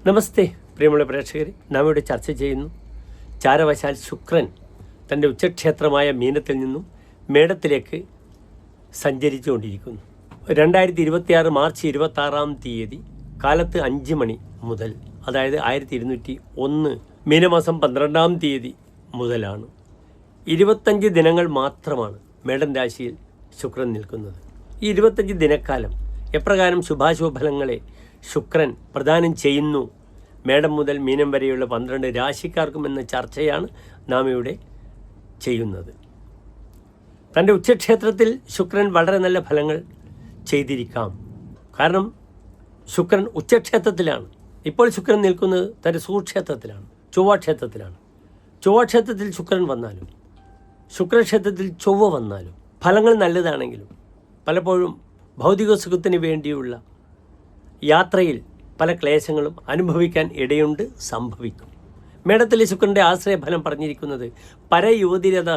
നമസ്തേ പ്രിയമുള്ള പ്രേക്ഷകരെ, നാം ഇവിടെ ചർച്ച ചെയ്യുന്നു ചാരവശാൽ ശുക്രൻ തൻ്റെ ഉച്ചക്ഷേത്രമായ മീനത്തിൽ നിന്നും മേടത്തിലേക്ക് സഞ്ചരിച്ചുകൊണ്ടിരിക്കുന്നു. 2026 മാർച്ച് 26 കാലത്ത് 5 മണി മുതൽ, അതായത് 1201 മീനമാസം 12 മുതലാണ്. 25 ദിനങ്ങൾ മാത്രമാണ് മേടൻ രാശിയിൽ ശുക്രൻ നിൽക്കുന്നത്. ഈ 25 ദിനക്കാലം എപ്രകാരം ശുഭാശുഭ ഫലങ്ങളെ ശുക്രൻ പ്രദാനം ചെയ്യുന്നു മേടം മുതൽ മീനം വരെയുള്ള 12 രാശിക്കാർക്കും എന്ന ചർച്ചയാണ് നാം ഇവിടെ ചെയ്യുന്നത്. തൻ്റെ ഉച്ചക്ഷേത്രത്തിൽ ശുക്രൻ വളരെ നല്ല ഫലങ്ങൾ ചെയ്തിരിക്കാം. കാരണം ശുക്രൻ ഉച്ചക്ഷേത്രത്തിലാണ്. ഇപ്പോൾ ശുക്രൻ നിൽക്കുന്നത് തൻ്റെ സുക്ഷേത്രത്തിലാണ്, ചൊവ്വാക്ഷേത്രത്തിലാണ്. ചൊവ്വാക്ഷേത്രത്തിൽ ശുക്രൻ വന്നാലും ശുക്രക്ഷേത്രത്തിൽ ചൊവ്വ വന്നാലും ഫലങ്ങൾ നല്ലതാണെങ്കിലും പലപ്പോഴും ഭൗതിക സുഖത്തിന് വേണ്ടിയുള്ള യാത്രയിൽ പല ക്ലേശങ്ങളും അനുഭവിക്കാൻ ഇടയുണ്ട്, സംഭവിക്കും. മേടത്തിലെ ശുക്രൻ്റെ ആശ്രയഫലം പറഞ്ഞിരിക്കുന്നത് പരയുവതിരഥ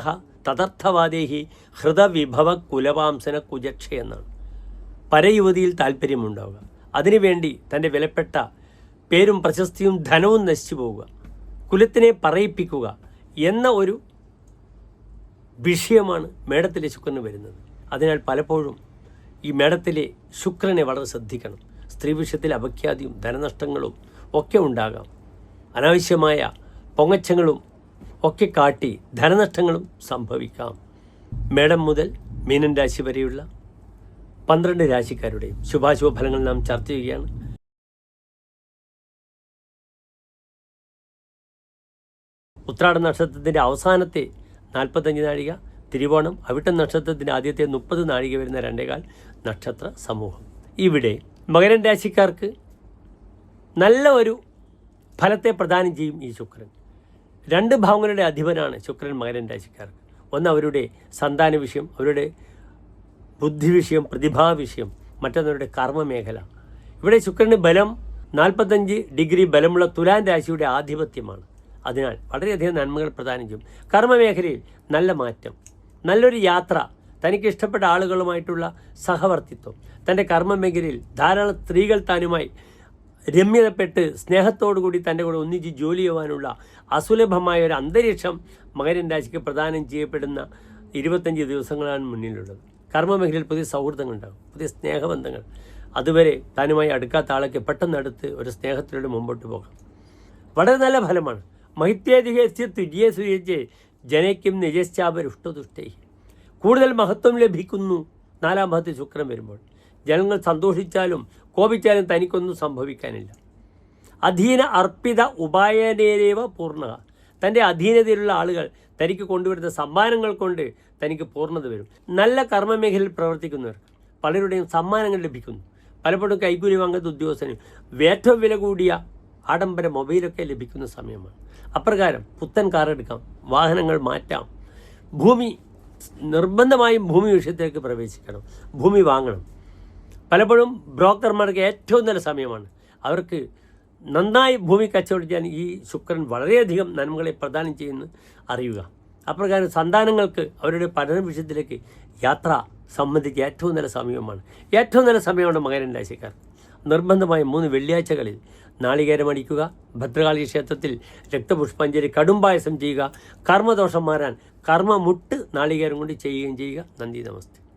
തദർത്ഥവാദേഹി ഹൃദവിഭവ കുലവാംസന കുജക്ഷ എന്നാണ്. പരയുവതിയിൽ താല്പര്യമുണ്ടാവുക, അതിനുവേണ്ടി തൻ്റെ വിലപ്പെട്ട പേരും പ്രശസ്തിയും ധനവും നശിച്ചു പോവുക, കുലത്തിനെ പറയിപ്പിക്കുക എന്ന ഒരു വിഷയമാണ് മേടത്തിലെ ശുക്രന് വരുന്നത്. അതിനാൽ പലപ്പോഴും ഈ മേടത്തിലെ ശുക്രനെ വളരെ ശ്രദ്ധിക്കണം. സ്ത്രീ വിഷയത്തിൽ അപഖ്യാതിയും ധനനഷ്ടങ്ങളും ഒക്കെ ഉണ്ടാകാം. അനാവശ്യമായ പൊങ്ങച്ചങ്ങളും ഒക്കെ കാട്ടി ധനനഷ്ടങ്ങളും സംഭവിക്കാം. മേടം മുതൽ മീനൻ രാശി വരെയുള്ള 12 രാശിക്കാരുടെയും ശുഭാശുഭ ഫലങ്ങൾ നാം ചർച്ച ചെയ്യുകയാണ്. ഉത്രാട നക്ഷത്രത്തിൻ്റെ അവസാനത്തെ 45 നാഴിക, തിരുവോണം അവിട്ടം നക്ഷത്രത്തിൻ്റെ ആദ്യത്തെ 30 നാഴിക വരുന്ന 2.25 നക്ഷത്ര സമൂഹം. ഇവിടെ മകരൻ രാശിക്കാർക്ക് നല്ല ഒരു ഫലത്തെ പ്രദാനം ചെയ്യും ഈ ശുക്രൻ. 2 ഭാവങ്ങളുടെ അധിപനാണ് ശുക്രൻ മകരൻ രാശിക്കാർക്ക്. ഒന്ന് അവരുടെ സന്താന വിഷയം, അവരുടെ ബുദ്ധി വിഷയം, പ്രതിഭാ വിഷയം. മറ്റൊന്നവരുടെ കർമ്മമേഖല. ഇവിടെ ശുക്രന് ബലം 45 ഡിഗ്രി ബലമുള്ള തുലാൻ രാശിയുടെ ആധിപത്യമാണ്. അതിനാൽ വളരെയധികം നന്മകൾ പ്രദാനം ചെയ്യും. കർമ്മമേഖലയിൽ നല്ല മാറ്റം, നല്ലൊരു യാത്ര, തനിക്ക് ഇഷ്ടപ്പെട്ട ആളുകളുമായിട്ടുള്ള സഹവർത്തിത്വം, തൻ്റെ കർമ്മമേഖലയിൽ ധാരാളം സ്ത്രീകൾ താനുമായി രമ്യതപ്പെട്ട് സ്നേഹത്തോടുകൂടി തൻ്റെ കൂടെ ഒന്നിച്ച് ജോലി ചെയ്യുവാനുള്ള അസുലഭമായ ഒരു അന്തരീക്ഷം മകരൻ രാശിക്ക് പ്രദാനം ചെയ്യപ്പെടുന്ന 25 ദിവസങ്ങളാണ് മുന്നിലുള്ളത്. കർമ്മമേഖലയിൽ പുതിയ സൗഹൃദങ്ങളുണ്ടാകും, പുതിയ സ്നേഹബന്ധങ്ങൾ. അതുവരെ താനുമായി അടുക്കാത്ത ആളൊക്കെ പെട്ടെന്ന് അടുത്ത് ഒരു സ്നേഹത്തിലൂടെ മുമ്പോട്ട് പോകാം. വളരെ നല്ല ഫലമാണ്. മഹിത്യാധികസ്യ തുര്യ സൂചിച്ച് ജനയ്ക്കും നിജശ്ചാപരുഷ്ടതുഷ്ടൈ. കൂടുതൽ മഹത്വം ലഭിക്കുന്നു 4-ാം ഭാവത്തിൽ ശുക്രൻ വരുമ്പോൾ. ജനങ്ങൾ സന്തോഷിച്ചാലും കോപിച്ചാലും തനിക്കൊന്നും സംഭവിക്കാനില്ല. അധീന അർപ്പിത ഉപായനേരേവ പൂർണ്ണ. തൻ്റെ അധീനതയിലുള്ള ആളുകൾ തനിക്ക് കൊണ്ടുവരുന്ന സമ്മാനങ്ങൾ കൊണ്ട് തനിക്ക് പൂർണ്ണത വരും. നല്ല കർമ്മമേഖലയിൽ പ്രവർത്തിക്കുന്നവർക്ക് പലരുടെയും സമ്മാനങ്ങൾ ലഭിക്കുന്നു. പലപ്പോഴും കൈക്കൂലി വാങ്ങുന്ന ഉദ്യോഗസ്ഥന് ഏറ്റവും വില കൂടിയ ആഡംബര മൊബൈലൊക്കെ ലഭിക്കുന്ന സമയമാണ്. അപ്രകാരം പുത്തൻ കാറെടുക്കാം, വാഹനങ്ങൾ മാറ്റാം. ഭൂമി നിർബന്ധമായും ഭൂമി വിഷയത്തിലേക്ക് പ്രവേശിക്കണം, ഭൂമി വാങ്ങണം. പലപ്പോഴും ബ്രോക്കർമാർക്ക് ഏറ്റവും നല്ല സമയമാണ്. അവർക്ക് നന്നായി ഭൂമി കച്ചവടിക്കാൻ ഈ ശുക്രൻ വളരെയധികം നന്മകളെ പ്രദാനം ചെയ്യുന്നു അറിയുക. അപ്രകാരം സന്താനങ്ങൾക്ക് അവരുടെ പഠന വിഷയത്തിലേക്ക് യാത്ര സംബന്ധിച്ച് ഏറ്റവും നല്ല സമയമാണ്. ഏറ്റവും നല്ല സമയമാണ് മകരൻ രാശിക്കാർ. നിർബന്ധമായും 3 വെള്ളിയാഴ്ചകളിൽ നാളികേരം അടിക്കുക, ഭദ്രകാളി ക്ഷേത്രത്തിൽ രക്തപുഷ്പാഞ്ജലി കടുംപായസം ചെയ്യുക, കർമ്മദോഷം മാറാൻ കർമ്മമുട്ട് നാളികേരം കൊണ്ട് ചെയ്യുകയും ചെയ്യുക. നന്ദി, നമസ്തേ.